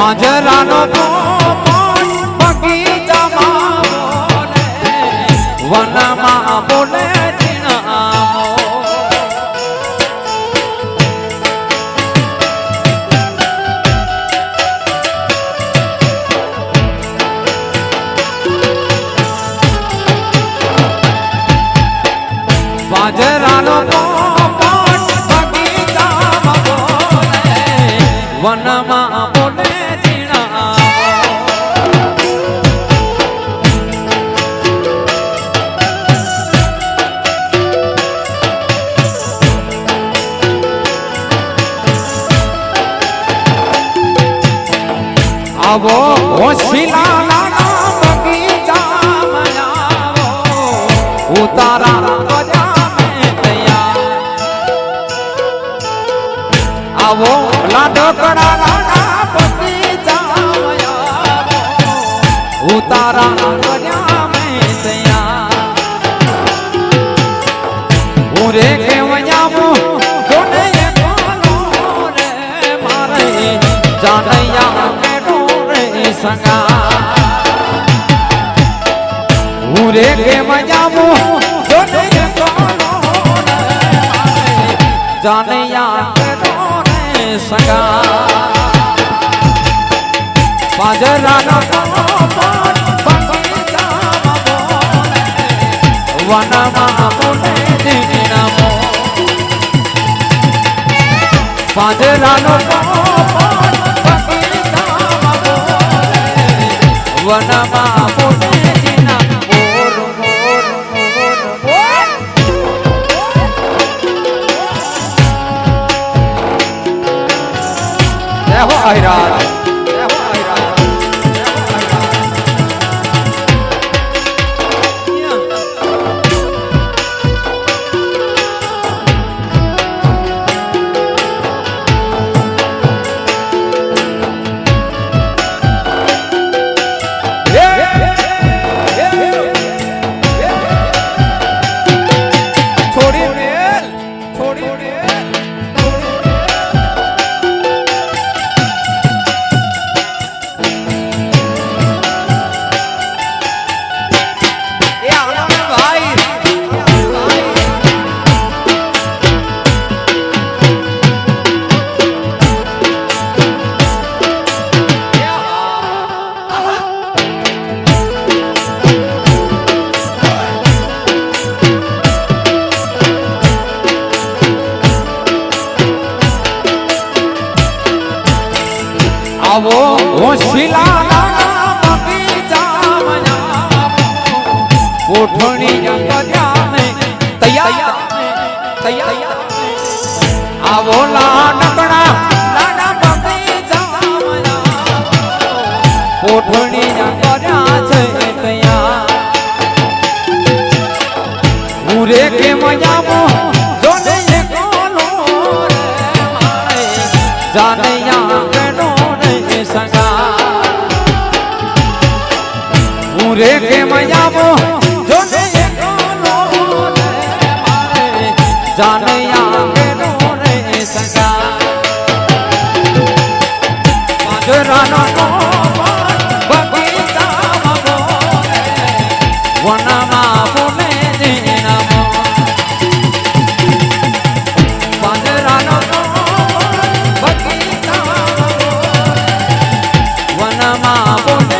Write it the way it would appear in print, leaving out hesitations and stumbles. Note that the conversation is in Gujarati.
પાંજરાનો પોપટ બગીચામાં બોલે, વનમાં બોલે ઝીણામો. પાંજરાનો પોપટ બગીચામાં બોલે, વનમાં બોલે ઝીણામો. આવો હોશિલા નાના બગીચામાં આવો, ઉતારા આવો લાડકડા નાના બગીચામાં આવો, ઉતારા કર્યા મેં તૈયાર. હું રે કેવયામો કોને બોલો રે મારે જાનૈયા કેડો રે સંગા. હું રે કેવયામો કોને બોલો રે મારે જાનૈયા સંગા. પાંજરાનો પોપટ બગીચામાં બોલે, વનમાં બોલે ઝીણામો. પાંજરાનો પોપટ બગીચામાં બોલે, વનમાં બોલે ઝીણામો. જય હો આયરા. આવો હોશિલા નાના બગીચામાં આવો, કોઠણી કર્યા મેં તૈયાર. આવો લાડકડા નાના બગીચામાં આવો, કોઠણી કર્યા છે તૈયાર. હું રે કેમ આવો જોને કોલો રે મારે જાનૈયા કેડો સંગા. હું રે કેમ આવો જોને કોલો રે મારે જાનૈયા કેડો રે સંગા. પાંજરાનો પોપટ બગીચામાં બોલે, વનમાં બોલે ઝીણામો. પાંજરાનો પોપટ બગીચામાં બોલે, વનમાં બોલે